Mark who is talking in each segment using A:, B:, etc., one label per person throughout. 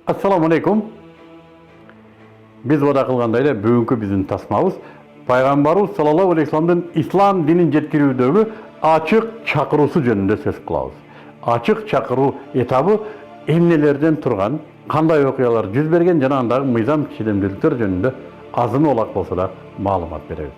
A: Assalamu alaikum. Biz vada kılganda ile bugünkü bizim tasmabız Peygamberimiz sallallahu aleyhi ve sellem'den İslam dinin yetkiliyordögü açık çakırusu jönünde söz kılabız. Açık çakıruu etabı emnelerden turgan, kanday okuyalar yüz bergen jana andagı mыйзам ченемдүүлүктөр жөнүндө азын олак болсо да маалымат беребиз.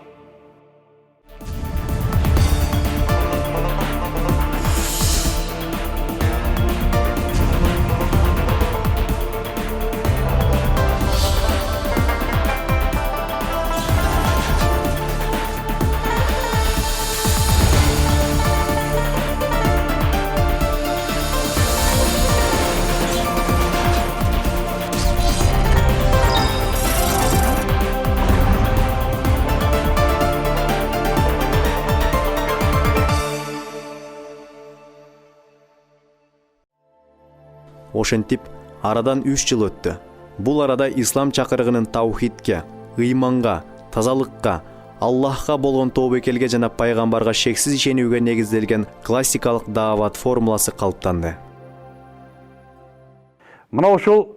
B: Ошентип, арадан 3 жыл өттү. Бул арада ислам чакырыгынын таухидке, ыйманга, тазалыкка, Аллахка болгон тобокелге жана пайгамбарга шексиз ишенүүгө негизделген классикалык даават формуласы калыптанды.
A: Мына ушул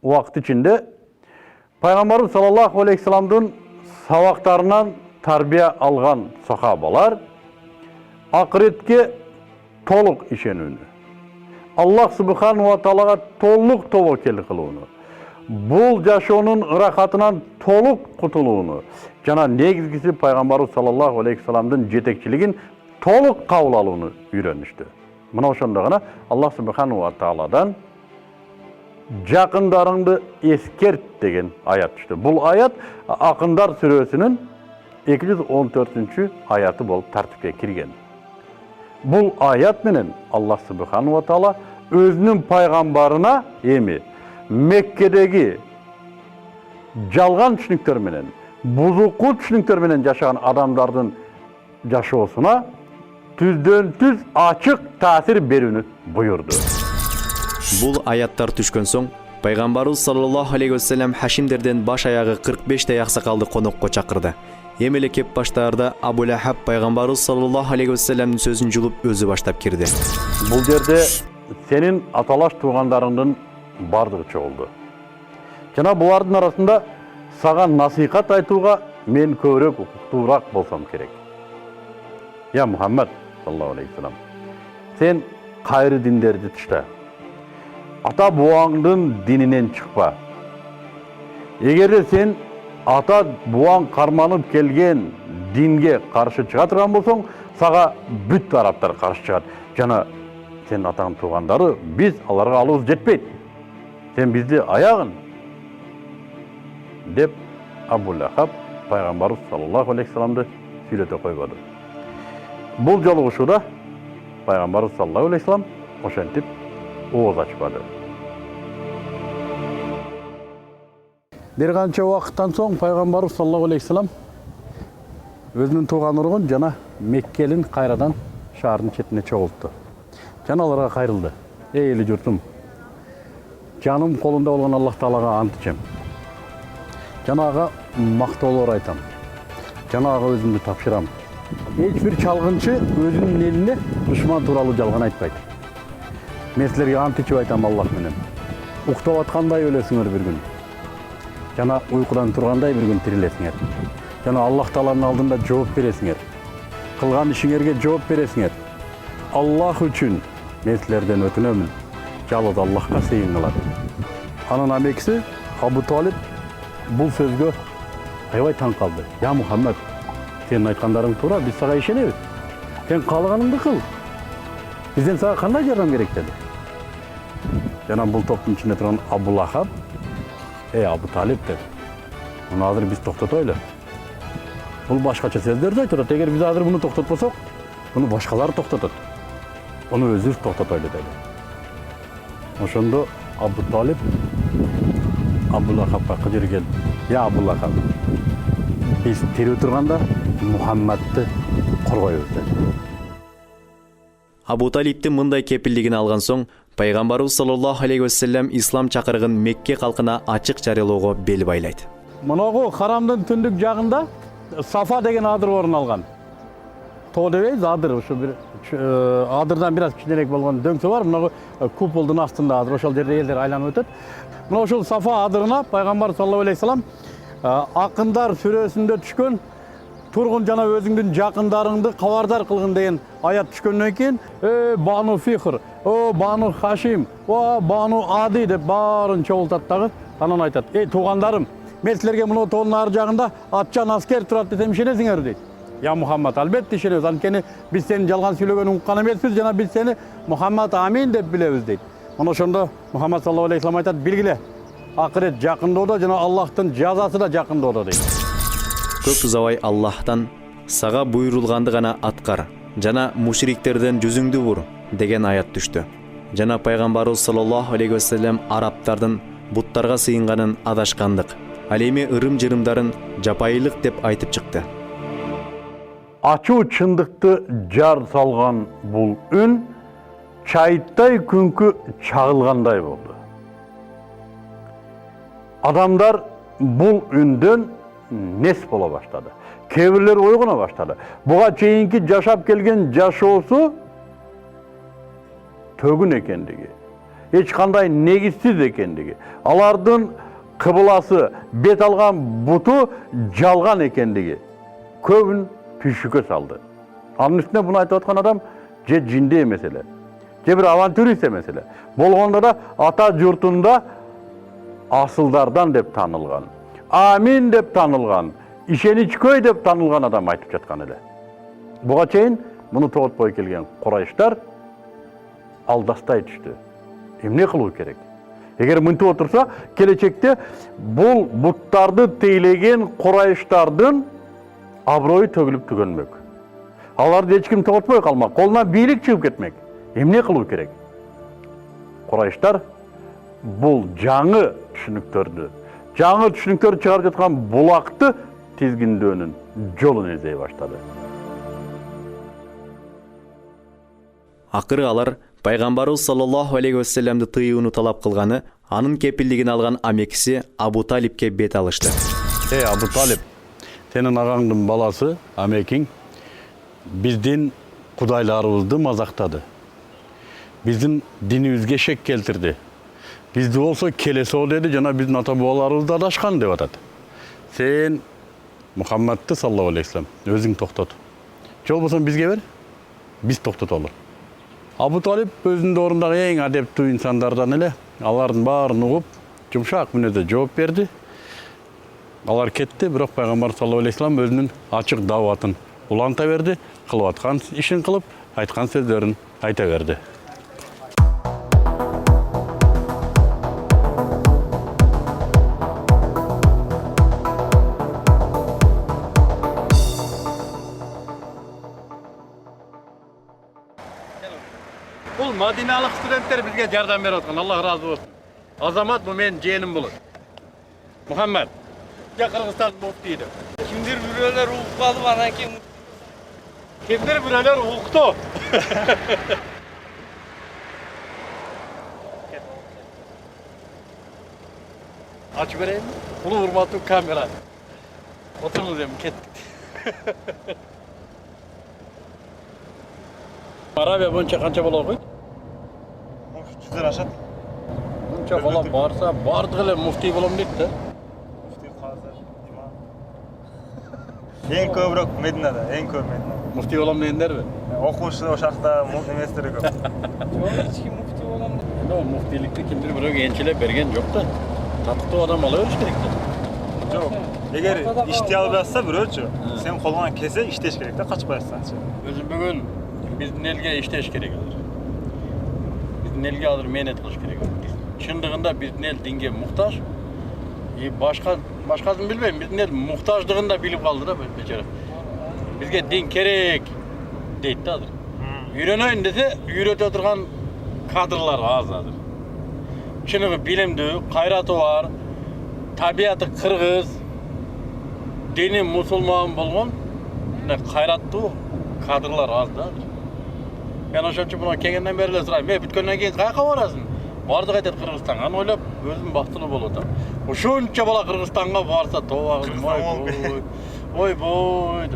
A: убакыт ичинде Пайгамбарыбыз саллаллаху алейхи саламдын сабактарынан тарбия алган сахабалар акыретке толук ишенүүнү, Аллах субхану ва таалага толук тобокел кылууну, бул жашоонун ырахатынан толук кутулууну жана негизгиси Пайгамбарыбыз саллаллаху алейхи саламдын жетекчилигин толук кабыл алууну үйрөнүштү. Мына ошондо гана Аллах субхану ва тааладан жакындарыңды эскерт деген аят түштү. Бул аят Акындар сүрөсүнүн 214 аяты болуп тартипке кирген. Бул аят менен Аллах субхану ва таала өзүнүн пайгамбарына эми Меккедеги жалган түшүнүктөр менен, бузукул түшүнүктөр менен жашаган адамдардын жашоосуна түздөн түз ачык таасир берүүнү буйурду.
B: Бул аяттар түшкөн соң, Пайгамбарыбыз саллаллаху алейхи вассалам хашимдерден баш аягы 45 аксакалды конокко чакырды. Эми эле кеп баштаарда Абу Лахаб Пайгамбарыбыз саллаллаху алейхи вассаламдын сөзүн жулуп өзү баштап кирди.
A: Бул жерде сенин аталаш туугандарыңдын бардыгы чогулду. Жана булардын арасында сага насихат айтууга мен көбүрөөк укуктуураак болсом керек. Я Мухаммад саллаллаху алейхи вассалам, сен кайры диндерди тышта. Ата буаңдын дининен чыкпа. Эгерде сен ата буаң карманып келген динге каршы чыга турган болсоң, сага бүт арабтар каршы чыгат. Жана сен атаңдын туугандары биз аларга алыбыз жетпейт. Сен бизди аягын деп Абу Лахаб Пайгамбарыбыз саллаллаху алейхи саламды сүйлөтө койбоду. Бул жолугушууда Пайгамбарыбыз саллаллаху алейхи салам ошентип ооз ачпады. Бир канча убакыттан соң Пайгамбарыбыз саллаллаху алейхи салам өзүнүн тууган уругун жана Меккелин кайрадан шаардын четине чогултту. Жана аларга кайрылды. Эй эли журтум, жаным колунда болгон Аллах таалага ант ичем. Жана ага мактоолор айтам. Жана ага өзүмдү тапшырам. Эч бир чалгынчы өзүнүн элине душман тууралуу жалган айтпайт. Мен силерге ант ичип айтам Аллах менен. Уктап аткандай өлөсүңөр бир күн. Жана уйкудан тургандай бир күн тирилесиңер. Жана Аллах тааланын алдында жооп бересиңер. Кылган ишиңерге жооп бересиңер. Аллах үчүн мен силерден өтүнөмүн. Жалгыз Аллахка сейин кылат. Анын амекиси Абу Талиб бул сөзгө аябай таң калды. Я Мухаммад, сенин айткандарың туура, биз сага ишенебиз. Сен каалаганыңды кыл. Бизден сага кандай жардам керек деди. Жана бул топтун ичинде турган Абу Лахаб, эй Абу Талиб деп, муну азыр биз токтотойлу. Бул башкача сөздөрдү айтат. Эгер биз азыр муну токтотпосок, муну башкалар токтотот. Onu özür toktatoylu dedi. Ошондо Абу Талиб Абу Лахабка кыжыр келди. Я Абу Лахаб, биз тирүү турганда Мухаммадты коргойбуз dedi.
B: Абу Талибтин мындай кепилдигин алган соң, Пайгамбарыбыз саллаллаху алейхи вассалам ислам чакырыгын Мекке калкына ачык жарыялоого бел байлайт.
A: Мынагу харамдын түндүк жагында Сафа деген адыр орун алган. Тоо дебейбиз, адыр, ушу бир адырдан biraz кичинерээк болгон дөңсө бар. Мына куполдун астында адыр ошол жерде элдер айланып өтөт. Мына ошол Сафа адырына пайгамбар саллаллаху алейхи вассалам акындар сүрөсүндө түшкөн тургун жана өзүңдүн жакындарыңды кабардар кылгын деген аят түшкөндөн кийин Бану Фихр, Бану Хашим, Бану Ади деп баарын чогултат дагы. Анан айтат: туугандарым, мен силерге мына тоонун ар жагында атчан аскер турат десем ишенесиңер дейт. Я Мухаммад, албетте ишенебиз. Анткени биз сенин жалган сүйлөгөнүңдү уккан эмеспиз, жана биз сени Мухаммад амин деп билебиз дейт. Мына ошондо Мухаммад саллаллаху алейхи вассалам айтат: билгиле, акырет жакындоодо жана Аллахтын жазасы да жакындоодо дейт.
B: Көп узабай Аллахтан сага буйрулганды гана аткар жана мушриктерден жүзүңдү бур деген аят түштү. Жана пайгамбарыбыз саллаллаху алейхи вассалам арабтардын буттарга сыйынганын адашкандык, ал эми ырым-жырымдарын жапайылык деп айтып чыкты.
A: Ачуу чындыкты жар салган бул үн чайыттай күнкү чагылгандай болду. Адамдар бул үндөн нес бола баштады. Кээ бирлер ойгоно баштады. Буга чейинки жашап келген жашоосу төгүн экендиги, эч кандай негизсиз экендиги, алардын кыбыласы, бет алган буту жалган экендиги көбүн түйшүккө салды. Анын үстүнө буну айтып аткан адам же жинде эмес эле, же бир авантюрист эмес эле. Болгондо да ата журтунда асылдардан деп таанылган, амин деп таанылган, ишеничкөй деп таанылган адам айтып жаткан эле. Буга чейин муну тоготпой келген Курайштар алдастай түштү. Эмне кылуу керек? Эгер мынтип отурса, келечекте бул буттарды тейлеген Курайштардын аброю төгүлүп түгөнмөк. Аларды эч ким тоготпой калмак, колунан бийлик чыгып кетмек. Эмне кылуу керек? Курайштар бул жаңы түшүнүктөр чыгарып жаткан булакты тизгиндөөнүн жолун издей баштады.
B: Акыры алар пайгамбарыбыз саллаллаху алейхи вассаламды тыюуну талап кылганы, анын кепилдигин алган амекиси Абу Талипке бет алышты.
A: Абу Талип, сенин агаңдын баласы, амекиң биздин кудайларыбызды мазактады. Биздин динибизге шек келтирди. Бизди болсо келесо деди, жана биздин ата бабаларыбызды адашкан деп атат. Сен Мухаммадты саллаллаху алейхи вассалам өзүң токтот. Жол болсо бизге бер, биз токтотолу. Абу Талип өзүнүн ордундагы эң адептүү инсандардан эле, алардын баарын угуп, жумшак мүнөздө жооп берди. Алар кетти, бирок пайгамбар саллаллаху алейхи вассалам өзүнүн ачык даватын уланта берди, кылып аткан ишин кылып, айткан сөздөрүн айта берди. Бул Мадиналык студенттер бизге жардам берип аткан. Аллах разы болсун. Азамат бу менин жээним болот. Мухаммад, я Кыргызстан муфтий деп.
C: Kimdir büröler uğukladı bana ki.
A: Kimdir büröler uğuktu. Aç vereyim mi? Ulu hurmatlı kamera. Oturunuz hem kettik. Arabiya bunca kança bola koydu?
C: Şükür aşat.
A: Bunca bola varsa bardığıyla mufti bolam deydi de.
C: En köprük Medina'da, en köp Medina.
A: Mufti bolam deyenler mi?
C: Okuşu o şakta emestiri köp.
D: Çok içki mufti olan da.
A: O muftilikte kimdir bırak gençile bergen yok da. Tatlı adam alıyoruz gerekli.
C: Yok. Eğer iştiyal bassa bir ölçü. Sen koluna kese işteş gerekli kaçmayasın.
A: Özüm bugün bizden elge işteş gerek olur. Bizden elge alır menet kılış gerek olur. Şındığında bizden el dinge muhtaç. Başkasını bilmeyim, bizden el muhtaçlığında bilip kaldı da becerip. Bizge din gerek deyip de adır. Yürüneyin dese yürüte oturgan kadrlar azdır. Şunu bilimdi, kayratı var, tabiatı Kırgız, dini Musulman bulgun, kayratlı kadrlar azdır. Ben o şartçı buna kengenden beri sırayım. Bütkönden keyin kayaka varasın. Vardık etet Kırgızstan'a, oylap özüm baxtılı bolup. Uşunça bala Kırgızstan'a varsa toğağızım, oy boy, oy boy.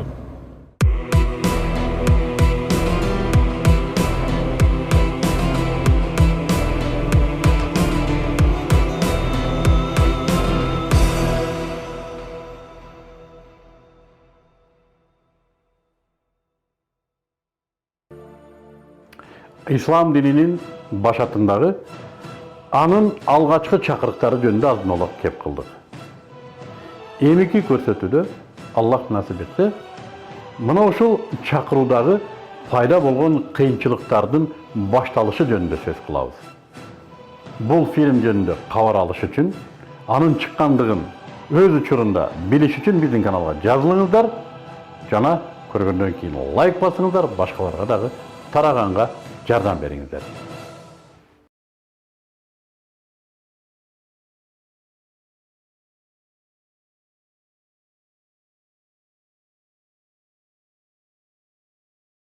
A: ислам динinin başatındагы анын алгачкы чакырыктары жөнүндө алдын-ала кеп кылдык. Эмики көрсөтүүдө Аллах насип этсе, мына ушул чакыруудагы пайда болгон кыйынчылыктардын башталышы жөнүндө сөз кылабыз. Бул фильм жөнүндө кабар алыш үчүн, анын чыккандыгын өз учурунда билиш үчүн биздин каналга жазылыңыздар жана көргөндөн кийин лайк басыңыздар, башкаларга дагы тараганга жардам бериңиздер.